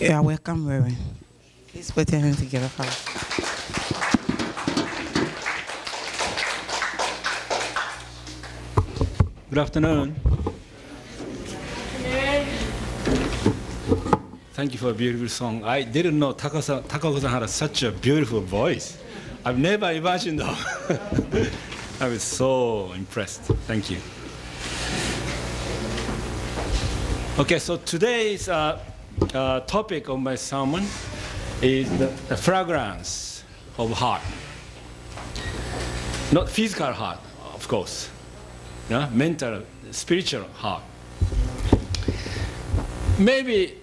Yeah, welcome, Reverend. Please put your hands together for us. Good afternoon. Thank you for a beautiful song. I didn't know Takako-san had such a beautiful voice. I've never imagined that. I was so impressed. Thank you. Okay, so today's topic of my sermon is the fragrance of heart. Not physical heart, of course. Yeah? Mental, spiritual heart. Maybe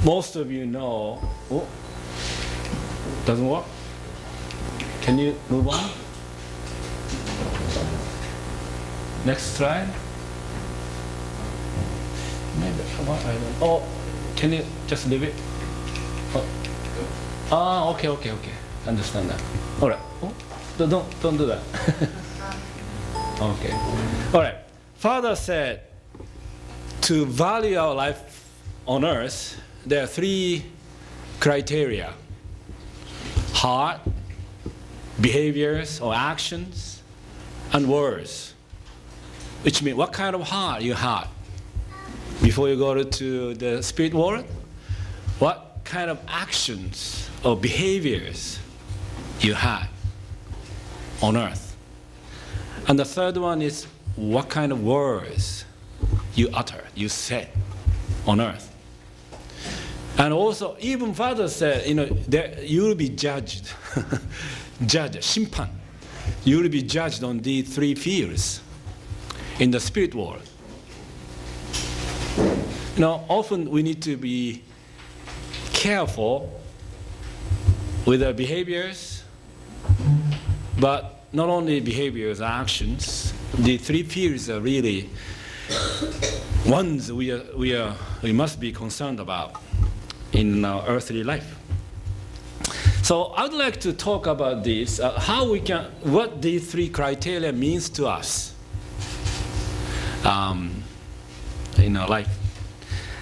most of you know. Oh, doesn't work? Can you move on? Next slide. Maybe I don't. Oh, can you just leave it? Oh. Okay. Understand that. All right. Oh, don't do that. Okay. All right. Father said to value our life on earth, there are three criteria: heart, behaviors or actions, and words. Which means what kind of heart you had before you go to the spirit world, what kind of actions or behaviors you had on earth. And the third one is what kind of words you utter, you said on earth. And also, even Father said, you will be judged, 심판. You will be judged on these three fields in the spirit world. Often we need to be careful with our behaviors, but not only behaviors, actions. The three fields are really ones we must be concerned about in our earthly life. So I would like to talk about this, what these three criteria means to us in our life.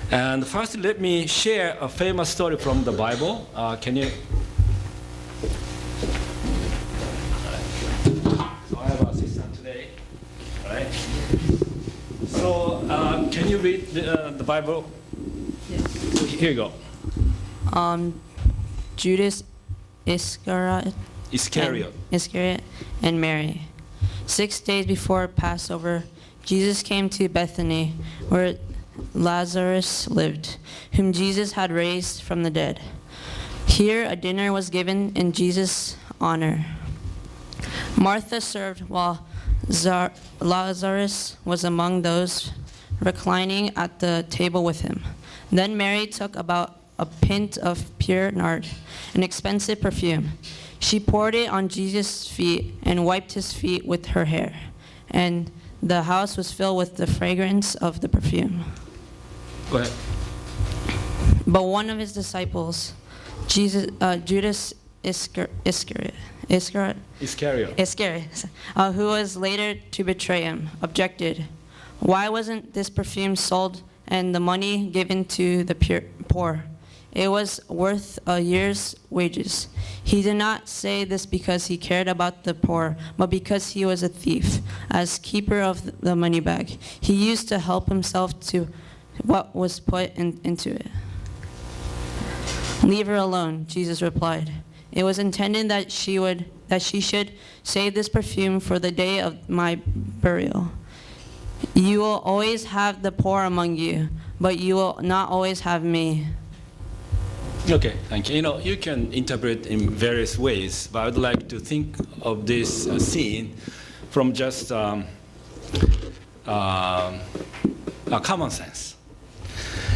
And first, let me share a famous story from the Bible. Can you? So I have an assistant today. All right. So can you read the Bible? Yes. Here you go. Judas Iscariot and Mary. 6 days before Passover, Jesus came to Bethany, where Lazarus lived, whom Jesus had raised from the dead. Here a dinner was given in Jesus' honor. Martha served while Lazarus was among those reclining at the table with him. Then Mary took about a pint of pure nard, an expensive perfume. She poured it on Jesus' feet and wiped his feet with her hair. And the house was filled with the fragrance of the perfume. Go ahead. But one of his disciples, Judas Iscariot, who was later to betray him, objected. Why wasn't this perfume sold and the money given to the poor? It was worth a year's wages. He did not say this because he cared about the poor, but because he was a thief. As keeper of the money bag, he used to help himself to what was put into it. Leave her alone, Jesus replied. It was intended that she should save this perfume for the day of my burial. You will always have the poor among you, but you will not always have me. Okay, thank you. You can interpret in various ways, but I would like to think of this scene from just a common sense.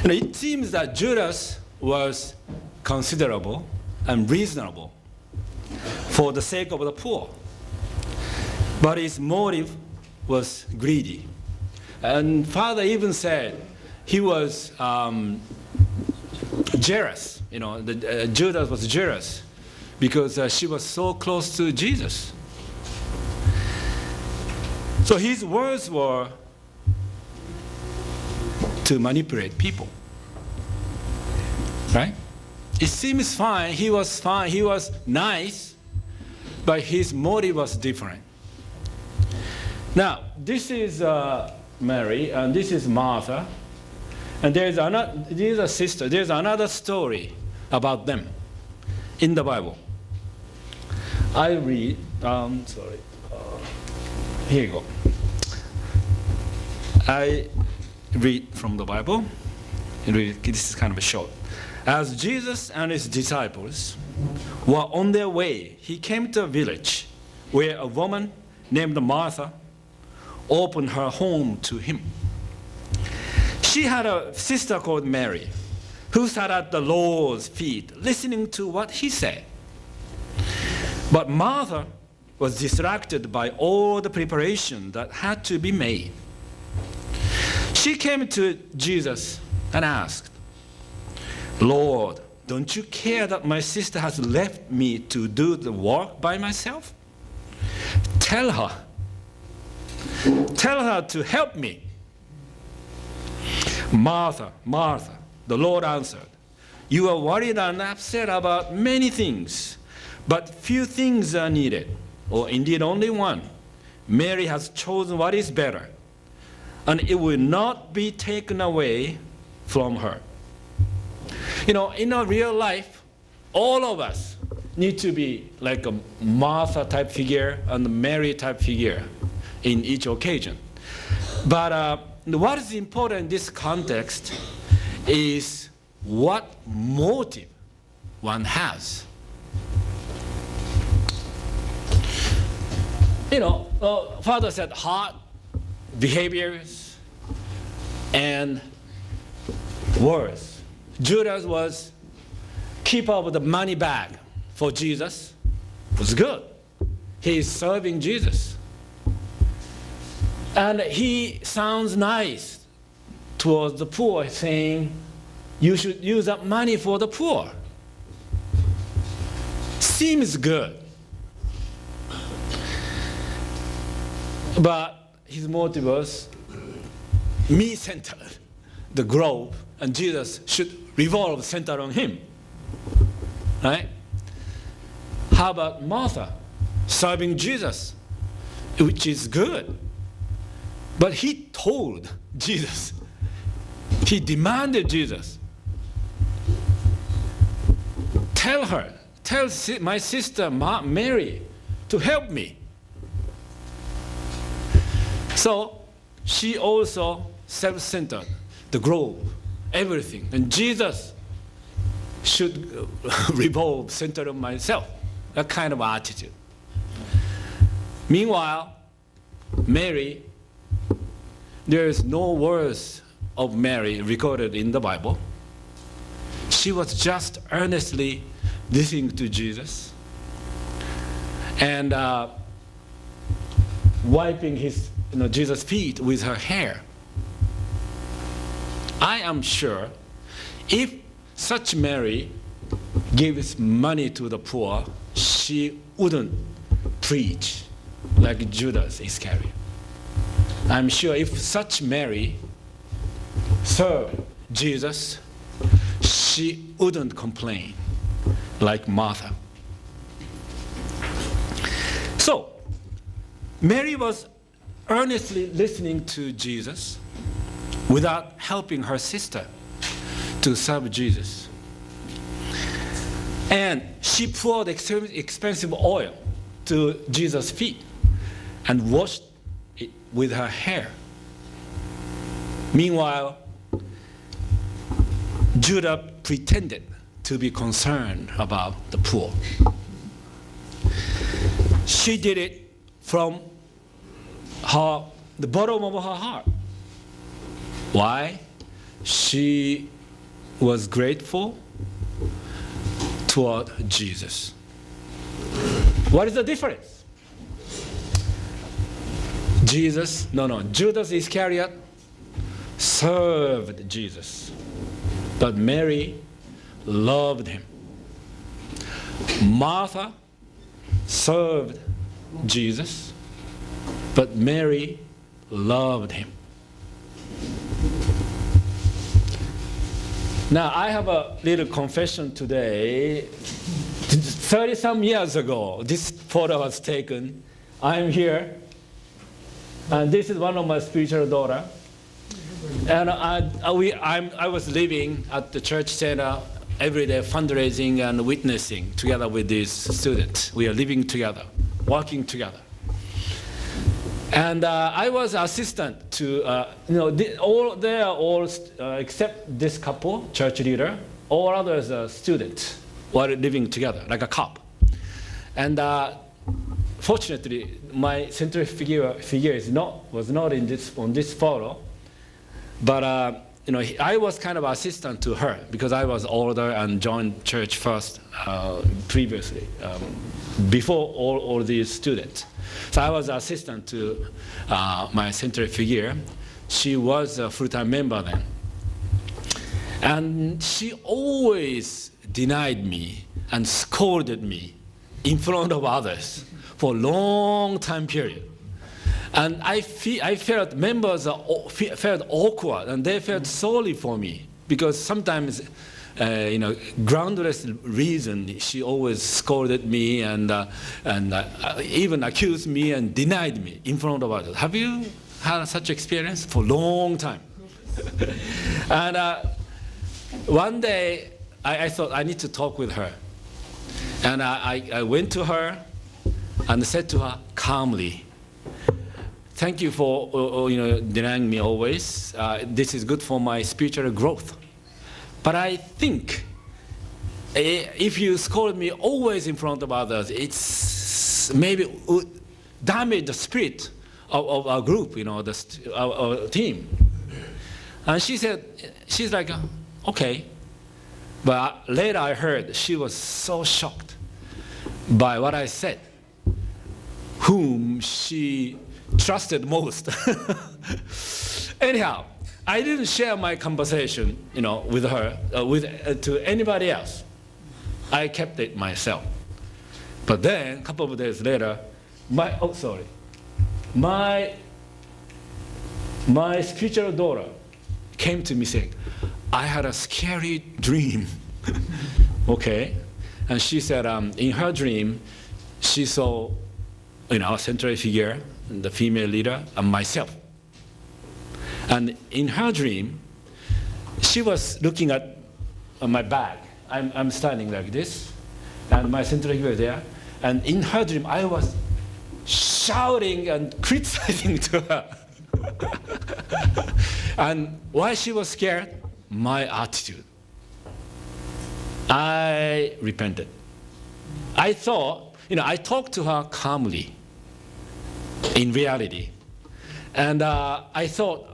It seems that Judas was considerable and reasonable for the sake of the poor, but his motive was greedy. And Father even said he was jealous. Judas was jealous because she was so close to Jesus. So his words were to manipulate people. Right? It seems fine, he was nice, but his motive was different. Now, this is Mary, and this is Martha, and there's a sister. There's another story about them in the Bible. I read, here you go. I read from the Bible. This is kind of short. As Jesus and his disciples were on their way, he came to a village where a woman named Martha opened her home to him. She had a sister called Mary, who sat at the Lord's feet listening to what he said. But Martha was distracted by all the preparation that had to be made. She came to Jesus and asked, "Lord, don't you care that my sister has left me to do the work by myself? Tell her to help me." "Martha, Martha," the Lord answered, "you are worried and upset about many things, but few things are needed, or indeed only one. Mary has chosen what is better, and it will not be taken away from her." You know, in our real life, all of us need to be like a Martha type figure and a Mary type figure in each occasion. But what is important in this context is what motive one has. You know, Father said heart, behaviors, and words. Judas was keeper of the money bag for Jesus. It was good. He is serving Jesus. And he sounds nice towards the poor, saying, "You should use that money for the poor." Seems good. But his motive was me-centered, the grove, and Jesus should revolve centered on him. Right? How about Martha serving Jesus, which is good. But he told Jesus, he demanded Jesus, tell my sister Mary to help me. So she also self-centered, the grove, everything. And Jesus should revolve centered on myself, that kind of attitude. Meanwhile, Mary, there is no words of Mary recorded in the Bible. She was just earnestly listening to Jesus and wiping Jesus' feet with her hair. I am sure if such Mary gives money to the poor, she wouldn't preach like Judas Iscariot. I'm sure if such Mary served Jesus, she wouldn't complain like Martha. So, Mary was earnestly listening to Jesus without helping her sister to serve Jesus. And she poured expensive oil to Jesus' feet and washed it with her hair. Meanwhile, Judah pretended to be concerned about the poor. She did it from the bottom of her heart. Why? She was grateful toward Jesus. What is the difference? Judas Iscariot served Jesus, but Mary loved him. Martha served Jesus, but Mary loved him. Now, I have a little confession today. 30-some years ago, this photo was taken. I'm here, and this is one of my spiritual daughter. And I was living at the church center every day, fundraising and witnessing together with these students. We are living together, working together. And I was assistant to, they are all, except this couple, church leader, all others are students who are living together, like a couple. And fortunately, my central figure was not on this photo, but I was kind of assistant to her because I was older and joined church first previously, before all these students. So I was assistant to my central figure. She was a full-time member then. And she always denied me and scolded me in front of others for a long time period. And I felt members felt awkward, and they felt sorry for me because sometimes, groundless reason, she always scolded me and even accused me and denied me in front of others. Have you had such experience for a long time? And one day, I thought I need to talk with her, and I went to her and said to her calmly, "Thank you for denying me always. This is good for my spiritual growth. But I think if you scold me always in front of others, it's maybe would damage the spirit of our group, our team." And she said, she's like, "Okay." But later I heard she was so shocked by what I said, whom she trusted most. Anyhow, I didn't share my conversation, with her, to anybody else. I kept it myself. But then, a couple of days later, my spiritual daughter came to me saying, "I had a scary dream." Okay, and she said, in her dream, she saw, a central figure, the female leader, and myself. And in her dream, she was looking at my bag. I'm standing like this, and my central figure there. And in her dream, I was shouting and criticizing to her. And why she was scared? My attitude. I repented. I thought, I talked to her calmly, in reality. And I thought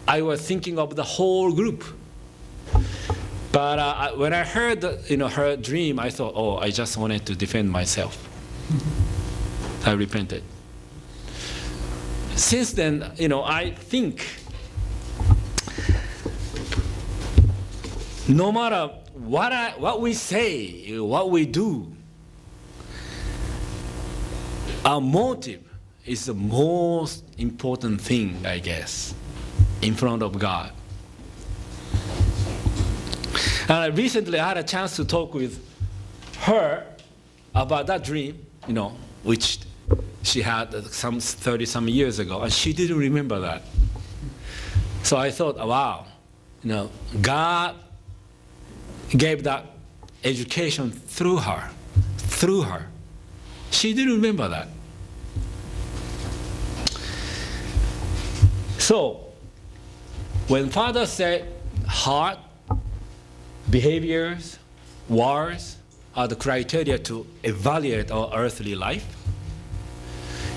I was thinking of the whole group. But when I heard her dream, I thought, I just wanted to defend myself. I repented. Since then, I think no matter what we say, what we do, our motive is the most important thing, I guess, in front of God. And recently I had a chance to talk with her about that dream, which she had some 30-some years ago, and she didn't remember that. So I thought, wow, God gave that education through her. She didn't remember that. So, when Father said heart, behaviors, words are the criteria to evaluate our earthly life,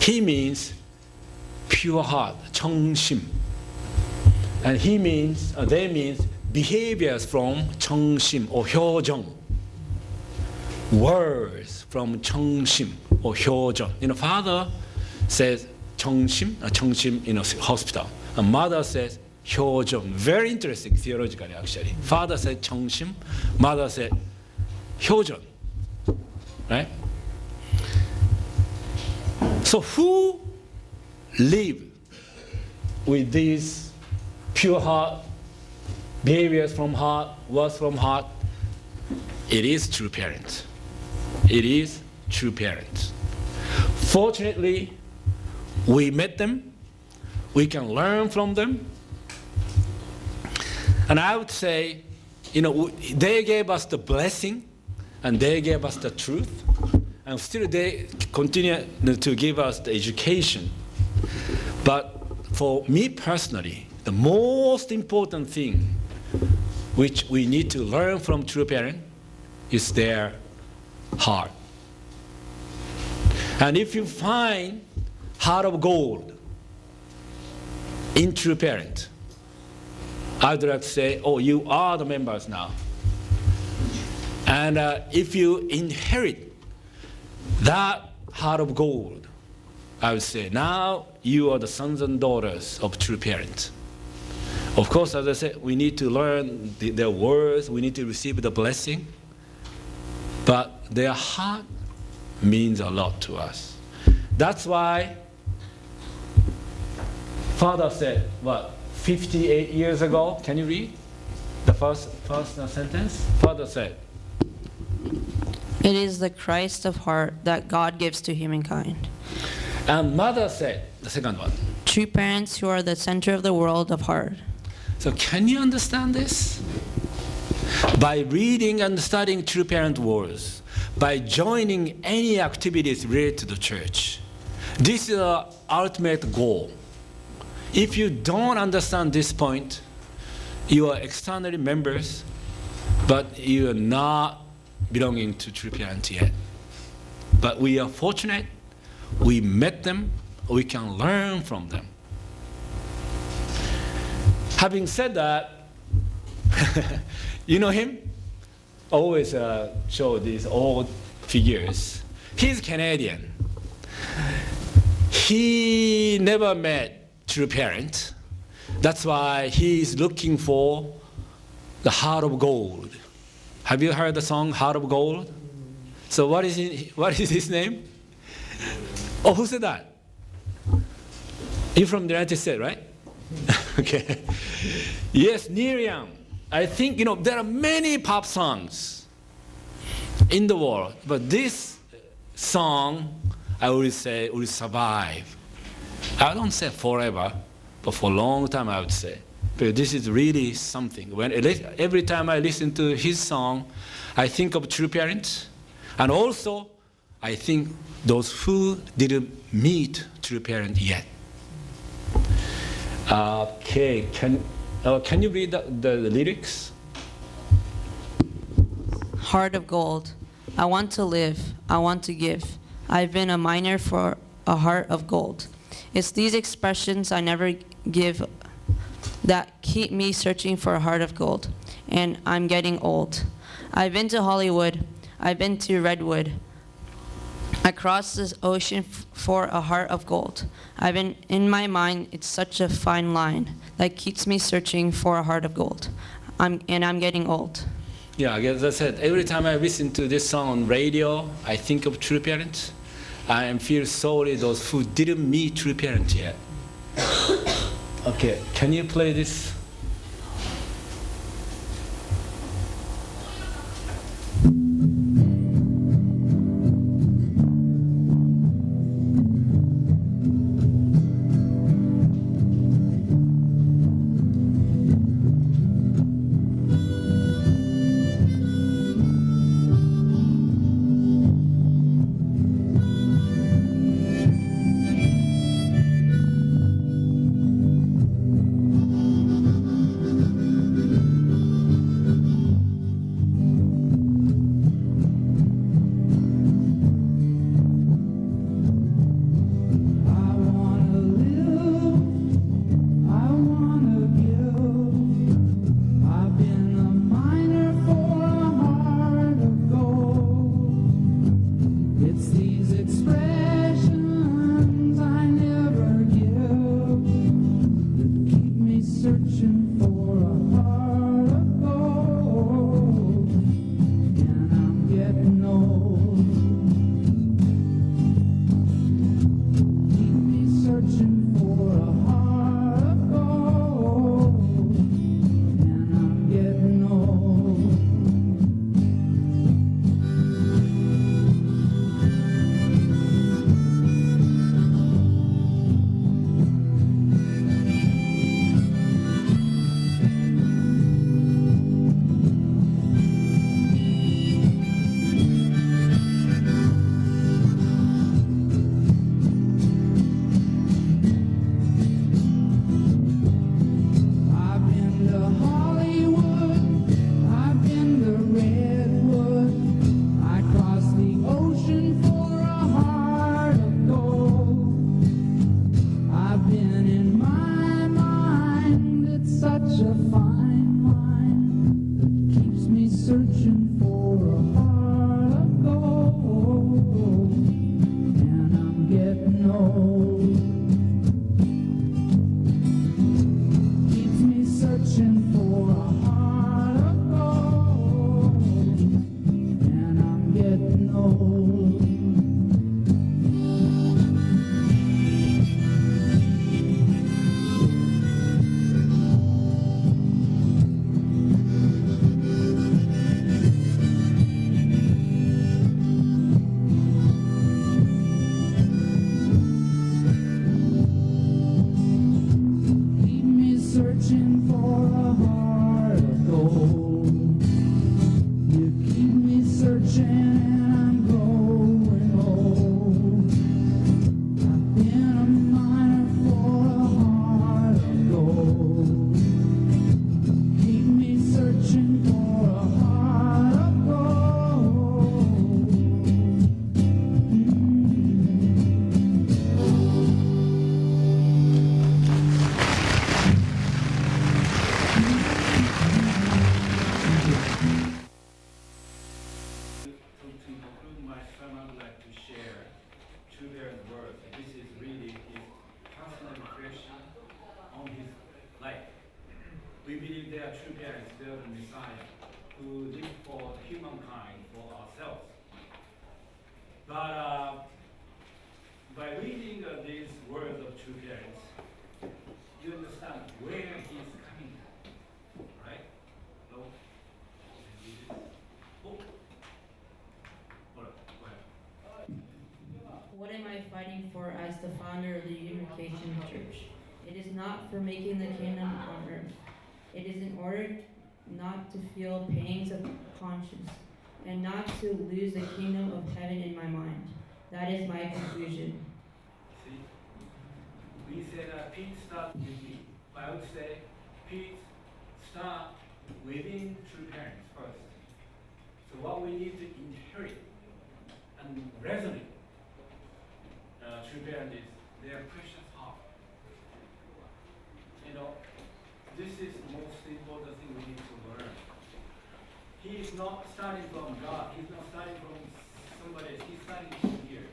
he means pure heart, 청심. And they means behaviors from 청심 or 효정. Words from 청심 or 효정. Father says 청심 in a hospital. And mother says 효정. Very interesting theologically, actually. Father said 청심, mother said 효정. Right? So who live with this pure heart, behaviors from heart, words from heart, it is true parent. It is true parent. Fortunately, we met them. We can learn from them. And I would say, they gave us the blessing and they gave us the truth. And still they continue to give us the education. But for me personally, the most important thing which we need to learn from true parent is their heart. And if you find heart of gold in true parent, I'd like to say, oh, you are the members now. And if you inherit that heart of gold, I would say, now you are the sons and daughters of true parents. Of course, as I said, we need to learn their words, we need to receive the blessing, but their heart means a lot to us. That's why Father said, 58 years ago, can you read the first sentence? Father said, "It is the Christ of heart that God gives to humankind." and Mother said, the second one. True parents who are the center of the world of heart. So can you understand this? By reading and studying true parent words, by joining any activities related to the church, this is our ultimate goal. If you don't understand this point, you are externally members, but you are not belonging to true parent yet. But we are fortunate, we met them, we can learn from them. Having said that, you know him? Always show these old figures. He's Canadian. He never met true parent. That's why he's looking for the heart of gold. Have you heard the song Heart of Gold? So what is his name? Oh, who said that? You're from the United States, right? Okay. Yes, Neil Young. I think, there are many pop songs in the world, but this song, I would say, will survive. I don't say forever, but for a long time, I would say. But this is really something. Every time I listen to his song, I think of true parents, and also I think those who didn't meet true parent yet. Okay, can you read the lyrics? Heart of gold. I want to live. I want to give. I've been a miner for a heart of gold. It's these expressions I never give that keep me searching for a heart of gold. And I'm getting old. I've been to Hollywood. I've been to Redwood. I crossed this ocean for a heart of gold. I've been in my mind, it's such a fine line that keeps me searching for a heart of gold. I'm getting old. Yeah, as I said, every time I listen to this song on radio, I think of true parents. I feel sorry those who didn't meet true parents yet. Okay, can you play this? who live for humankind, for ourselves. But by reading these words of true parents, you understand where he's coming from, right? No? Oh. All right, go ahead. What am I fighting for as the founder of the Unification Church? It is not for making the kingdom on earth. It is in order not to feel pangs of conscience and not to lose the kingdom of heaven in my mind. That is my conclusion. See, we said peace starts with me. I would say peace starts within true parents first. So what we need to inherit and resonate true parents is their precious heart. You know, this is the most important thing we need to learn. He is not starting from God. He's not starting from somebody else. He's starting from here.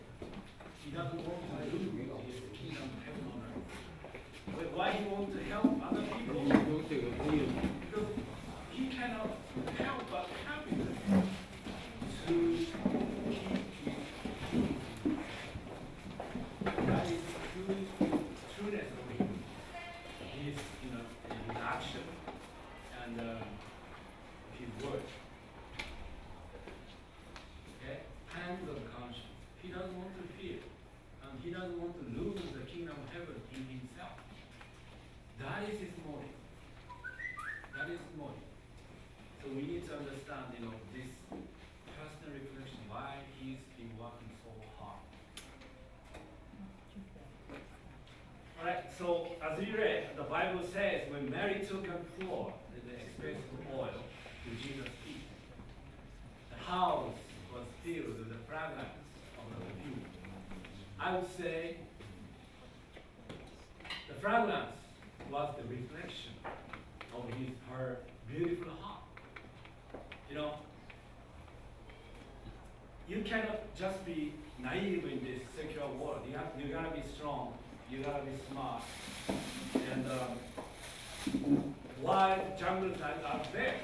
He doesn't want to lose his kingdom of heaven on earth. But why he wants to help other people? Because he cannot help but happiness to keep that is trueness of him. His, his action and his word. Okay? Hands of conscience. He doesn't want to fear. And he doesn't want to lose the kingdom of heaven in himself. That is his motive. That is his motive. So we need to understand, this personal reflection, why he's been working so hard. Alright, so as we read, the Bible says when Mary took and poured the expensive oil to Jesus' feet, the house was filled with the fragrance of the perfume. I would say the fragrance was the reflection of her beautiful heart. You cannot just be naive in this secular world. You gotta be strong. You gotta be smart. And wild jungles are there.